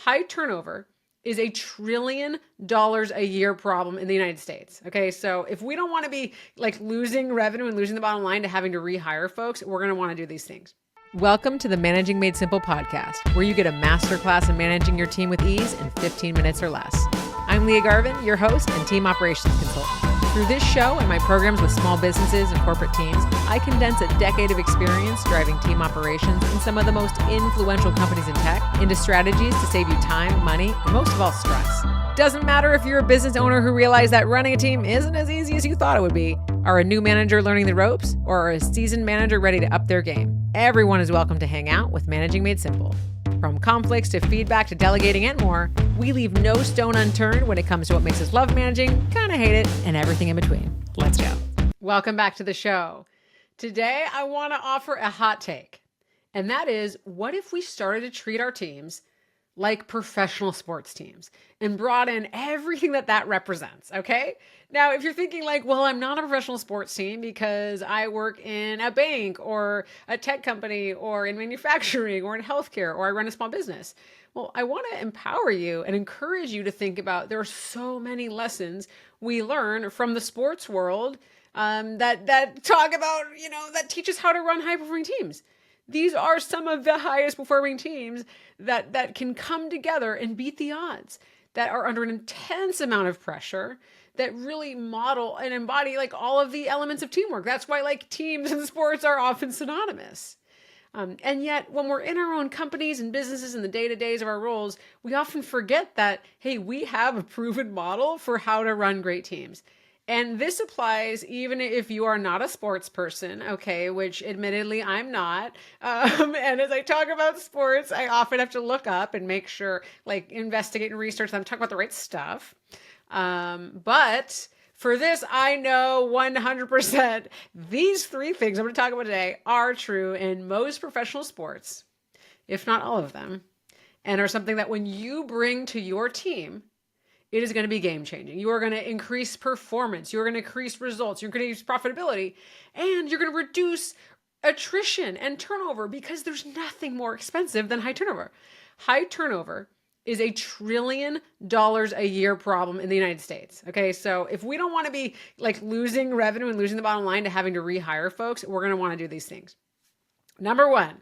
high turnover is a $1 trillion a year problem in the United States. Okay, so if we don't want to be like losing revenue and losing the bottom line to having to rehire folks, we're going to want to do these things. Welcome to the Managing Made Simple podcast, where you get a masterclass in managing your team with ease in 15 minutes or less. I'm Lia Garvin, your host and team operations consultant. Through this show and my programs with small businesses and corporate teams, I condense a decade of experience driving team operations in some of the most influential companies in tech into strategies to save you time, money, and most of all, stress. Doesn't matter if you're a business owner who realized that running a team isn't as easy as you thought it would be, are a new manager learning the ropes, or are a seasoned manager ready to up their game. Everyone is welcome to hang out with Managing Made Simple. From conflicts to feedback to delegating and more, we leave no stone unturned when it comes to what makes us love managing, kind of hate it, and everything in between. Let's go. Welcome back to the show. Today, I want to offer a hot take, and that is, what if we started to treat our teams like professional sports teams and brought in everything that represents, okay? Now, if you're thinking like, well, I'm not a professional sports team because I work in a bank or a tech company or in manufacturing or in healthcare or I run a small business. Well, I want to empower you and encourage you to think about there are so many lessons we learn from the sports world that talk about, that teach us how to run high-performing teams. These are some of the highest performing teams that can come together and beat the odds, that are under an intense amount of pressure, that really model and embody like all of the elements of teamwork. That's why like teams and sports are often synonymous. And yet when we're in our own companies and businesses in the day-to-days of our roles, we often forget that, hey, we have a proven model for how to run great teams. And this applies even if you are not a sports person, okay, which admittedly I'm not. And as I talk about sports, I often have to look up and make sure, like investigate and research that I'm talking about the right stuff. But for this, I know 100% these three things I'm going to talk about today are true in most professional sports, if not all of them, and are something that when you bring to your team, it is going to be game changing. You are going to increase performance. You're going to increase results. You're going to increase profitability, and you're going to reduce attrition and turnover because there's nothing more expensive than high turnover. High turnover is a $1 trillion a year problem in the United States. Okay. So if we don't want to be like losing revenue and losing the bottom line to having to rehire folks, we're going to want to do these things. Number one,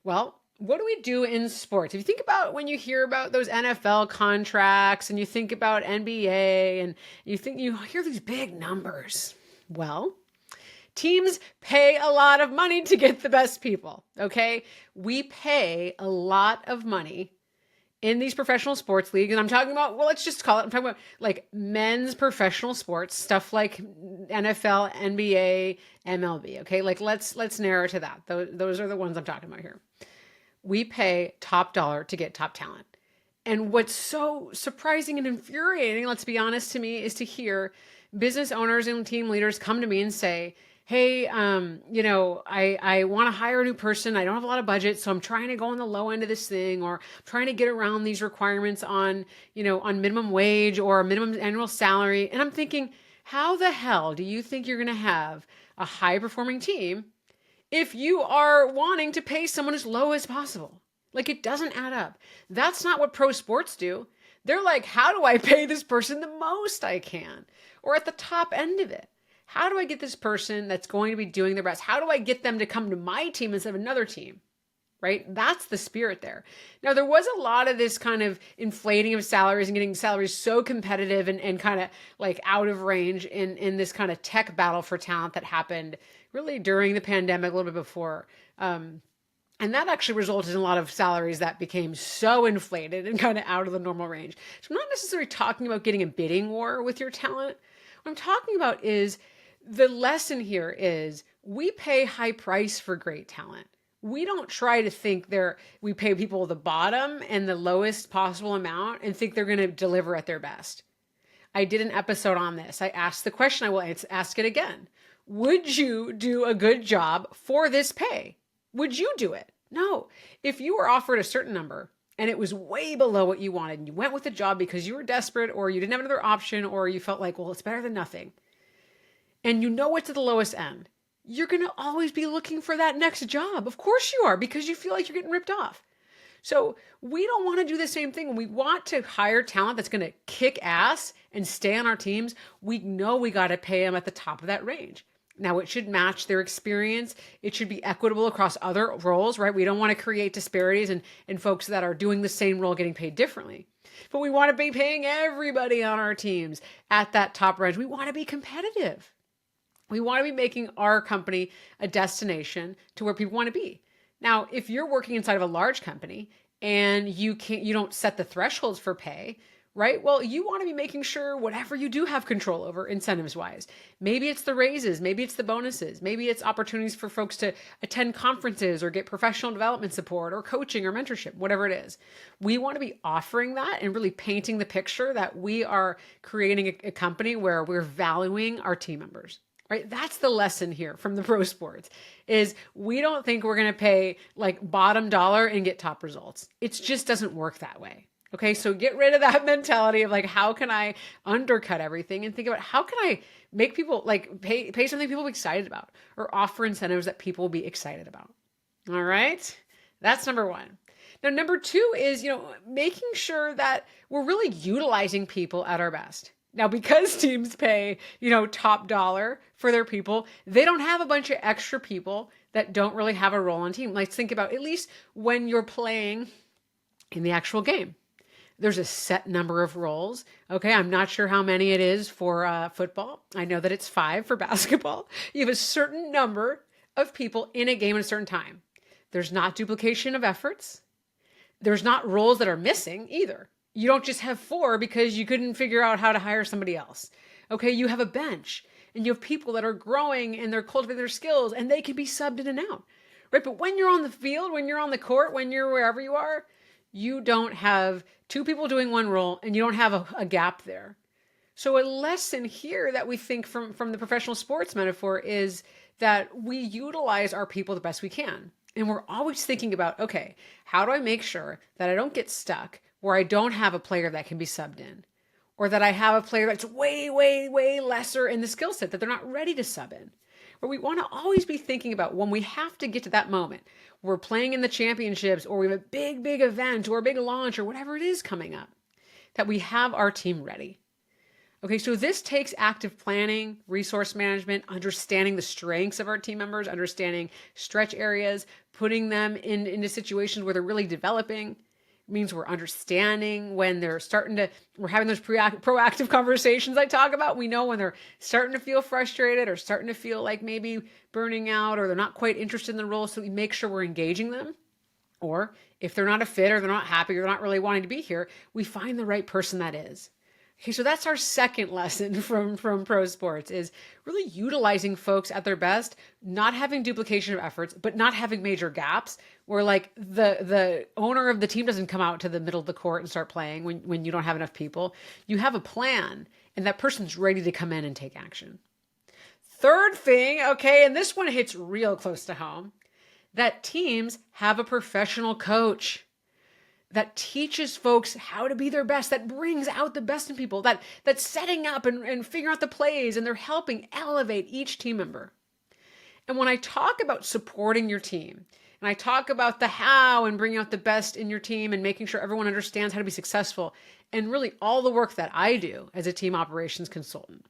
well, what do we do in sports? If you think about when you hear about those NFL contracts and you think about NBA and you hear these big numbers, well, teams pay a lot of money to get the best people, okay? We pay a lot of money in these professional sports leagues. And I'm talking about, well, let's just call it, I'm talking about like men's professional sports, stuff like NFL, NBA, MLB, okay? Like let's narrow to that. Those are the ones I'm talking about here. We pay top dollar to get top talent. And what's so surprising and infuriating, let's be honest, to me, is to hear business owners and team leaders come to me and say, hey, I want to hire a new person. I don't have a lot of budget, so I'm trying to go on the low end of this thing, or I'm trying to get around these requirements on minimum wage or minimum annual salary. And I'm thinking, how the hell do you think you're going to have a high performing team if you are wanting to pay someone as low as possible? Like, it doesn't add up. That's not what pro sports do. They're like, how do I pay this person the most I can? Or at the top end of it. How do I get this person that's going to be doing their best? How do I get them to come to my team instead of another team? Right? That's the spirit there. Now, there was a lot of this kind of inflating of salaries and getting salaries so competitive and kind of like out of range in this kind of tech battle for talent that happened really during the pandemic, a little bit before. And that actually resulted in a lot of salaries that became so inflated and kind of out of the normal range. So I'm not necessarily talking about getting a bidding war with your talent. What I'm talking about is the lesson here is we pay high price for great talent. We don't try to think we pay people the bottom and the lowest possible amount and think they're going to deliver at their best. I did an episode on this. I asked the question, I will ask it again. Would you do a good job for this pay? Would you do it? No. If you were offered a certain number and it was way below what you wanted and you went with the job because you were desperate or you didn't have another option or you felt like, well, it's better than nothing, and you know it's at the lowest end, you're going to always be looking for that next job. Of course you are, because you feel like you're getting ripped off. So we don't want to do the same thing. When we want to hire talent that's going to kick ass and stay on our teams, we know we got to pay them at the top of that range. Now, it should match their experience. It should be equitable across other roles, right? We don't want to create disparities and folks that are doing the same role getting paid differently. But we want to be paying everybody on our teams at that top range. We want to be competitive. We want to be making our company a destination to where people want to be. Now, if you're working inside of a large company and you don't set the thresholds for pay, right? Well, you want to be making sure whatever you do have control over incentives wise, maybe it's the raises, maybe it's the bonuses, maybe it's opportunities for folks to attend conferences or get professional development support or coaching or mentorship, whatever it is. We want to be offering that and really painting the picture that we are creating a company where we're valuing our team members. Right? That's the lesson here from the pro sports is we don't think we're going to pay like bottom dollar and get top results. It just doesn't work that way. Okay. So get rid of that mentality of like, how can I undercut everything and think about how can I make people like pay something people be excited about or offer incentives that people will be excited about. All right. That's number one. Now, number two is, making sure that we're really utilizing people at our best. Now, because teams pay, top dollar for their people, they don't have a bunch of extra people that don't really have a role on team. Let's think about at least when you're playing in the actual game. There's a set number of roles. Okay, I'm not sure how many it is for football. I know that it's 5 for basketball. You have a certain number of people in a game at a certain time. There's not duplication of efforts. There's not roles that are missing either. You don't just have 4 because you couldn't figure out how to hire somebody else. Okay, you have a bench and you have people that are growing and they're cultivating their skills and they can be subbed in and out, right? But when you're on the field, when you're on the court, when you're wherever you are, you don't have 2 people doing one role and you don't have a gap there. So a lesson here that we think from the professional sports metaphor is that we utilize our people the best we can. And we're always thinking about, okay, how do I make sure that I don't get stuck where I don't have a player that can be subbed in, or that I have a player that's way, way, way lesser in the skill set that they're not ready to sub in. Where we want to always be thinking about when we have to get to that moment, we're playing in the championships or we have a big, big event or a big launch or whatever it is coming up, that we have our team ready. Okay, so this takes active planning, resource management, understanding the strengths of our team members, understanding stretch areas, putting them into situations where they're really developing. Means we're understanding when we're having those proactive conversations I talk about. We know when they're starting to feel frustrated or starting to feel like maybe burning out or they're not quite interested in the role. So we make sure we're engaging them. Or if they're not a fit or they're not happy or they're not really wanting to be here, we find the right person that is. Okay, so that's our second lesson from pro sports is really utilizing folks at their best, not having duplication of efforts, but not having major gaps where like the owner of the team doesn't come out to the middle of the court and start playing when you don't have enough people. You have a plan and that person's ready to come in and take action. Third thing, okay, and this one hits real close to home, that teams have a professional coach that teaches folks how to be their best, that brings out the best in people, that's setting up and figuring out the plays, and they're helping elevate each team member. And when I talk about supporting your team, and I talk about the how and bringing out the best in your team and making sure everyone understands how to be successful, and really all the work that I do as a team operations consultant,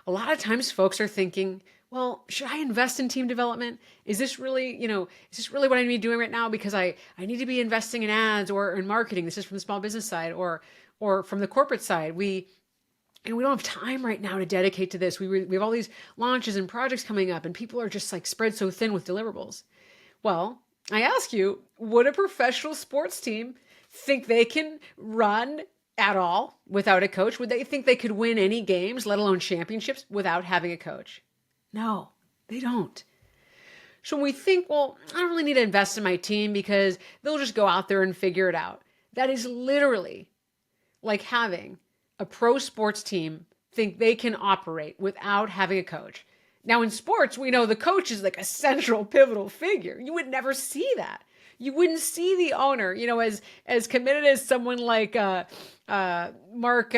a lot of times folks are thinking, well, should I invest in team development? Is this really what I need to be doing right now? Because I need to be investing in ads or in marketing. This is from the small business side or from the corporate side. We don't have time right now to dedicate to this. We have all these launches and projects coming up and people are just like spread so thin with deliverables. Well, I ask you, would a professional sports team think they can run at all without a coach? Would they think they could win any games, let alone championships, without having a coach? No, they don't. So when we think, well, I don't really need to invest in my team because they'll just go out there and figure it out. That is literally like having a pro sports team think they can operate without having a coach. Now in sports, we know the coach is like a central pivotal figure. You would never see that. You wouldn't see the owner, as committed as someone like Mark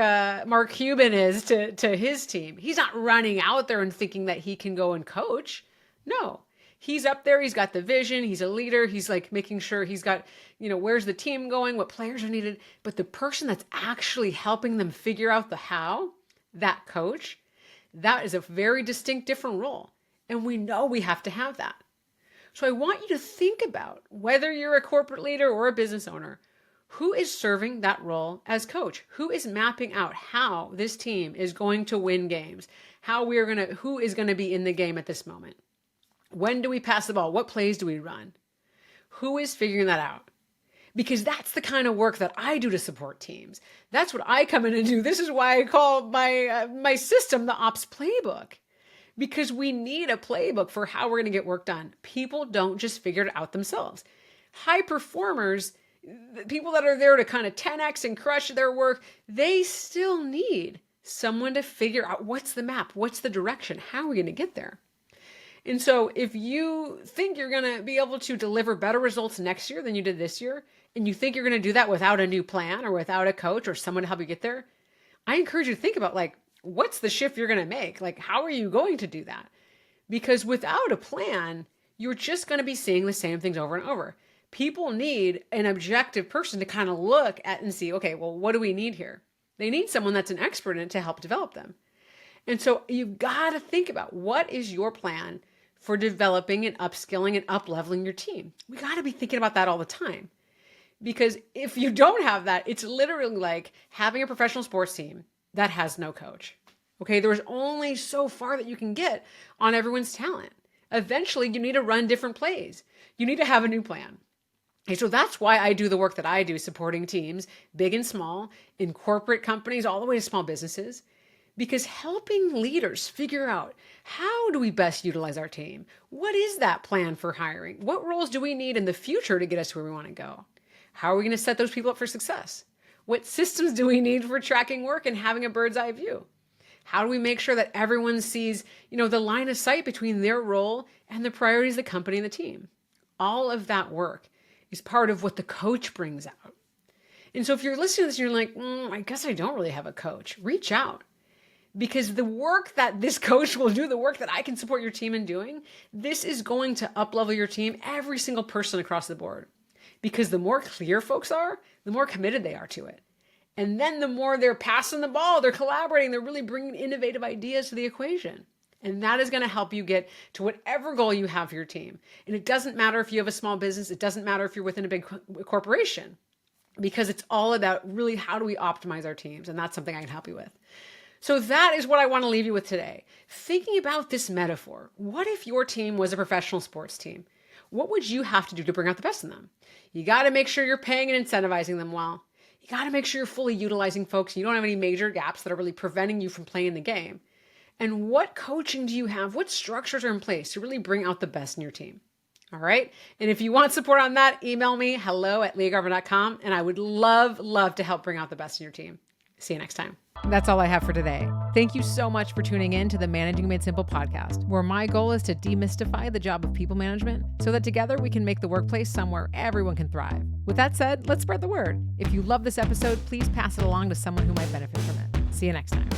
Cuban is to his team. He's not running out there and thinking that he can go and coach. No, He's up there. He's got the vision. He's a leader. He's like making sure he's got, where's the team going? What players are needed? But the person that's actually helping them figure out the how, that coach, that is a very distinct, different role. And we know we have to have that. So I want you to think about whether you're a corporate leader or a business owner, who is serving that role as coach? Who is mapping out how this team is going to win games? Who is going to be in the game at this moment? When do we pass the ball? What plays do we run? Who is figuring that out? Because that's the kind of work that I do to support teams. That's what I come in and do. This is why I call my system the Ops Playbook. Because we need a playbook for how we're going to get work done. People don't just figure it out themselves. High performers, the people that are there to kind of 10x and crush their work, they still need someone to figure out what's the map, what's the direction, how are we going to get there? And so if you think you're going to be able to deliver better results next year than you did this year, and you think you're going to do that without a new plan or without a coach or someone to help you get there, I encourage you to think about what's the shift you're going to make? How are you going to do that? Because without a plan, you're just going to be seeing the same things over and over. People need an objective person to kind of look at and see, okay, well, what do we need here? They need someone that's an expert in it to help develop them. And so you've got to think about what is your plan for developing and upskilling and up-leveling your team. We got to be thinking about that all the time. Because if you don't have that, it's literally like having a professional sports team that has no coach. Okay, there's only so far that you can get on everyone's talent. Eventually, you need to run different plays. You need to have a new plan. Okay, so that's why I do the work that I do, supporting teams, big and small, in corporate companies, all the way to small businesses. Because helping leaders figure out how do we best utilize our team? What is that plan for hiring? What roles do we need in the future to get us where we want to go? How are we going to set those people up for success? What systems do we need for tracking work and having a bird's eye view? How do we make sure that everyone sees, the line of sight between their role and the priorities of the company and the team? All of that work is part of what the coach brings out. And so if you're listening to this and you're like, I guess I don't really have a coach, reach out. Because the work that this coach will do, the work that I can support your team in doing, this is going to up-level your team, every single person across the board. Because the more clear folks are, the more committed they are to it. And then the more they're passing the ball, they're collaborating, they're really bringing innovative ideas to the equation. And that is going to help you get to whatever goal you have for your team. And it doesn't matter if you have a small business. It doesn't matter if you're within a big corporation. Because it's all about really how do we optimize our teams. And that's something I can help you with. So that is what I want to leave you with today. Thinking about this metaphor. What if your team was a professional sports team? What would you have to do to bring out the best in them? You got to make sure you're paying and incentivizing them well. You got to make sure you're fully utilizing folks. You don't have any major gaps that are really preventing you from playing the game. And what coaching do you have? What structures are in place to really bring out the best in your team? All right. And if you want support on that, email me, hello@liagarvin.com. And I would love to help bring out the best in your team. See you next time. That's all I have for today. Thank you so much for tuning in to the Managing Made Simple podcast, where my goal is to demystify the job of people management so that together we can make the workplace somewhere everyone can thrive. With that said, let's spread the word. If you love this episode, please pass it along to someone who might benefit from it. See you next time.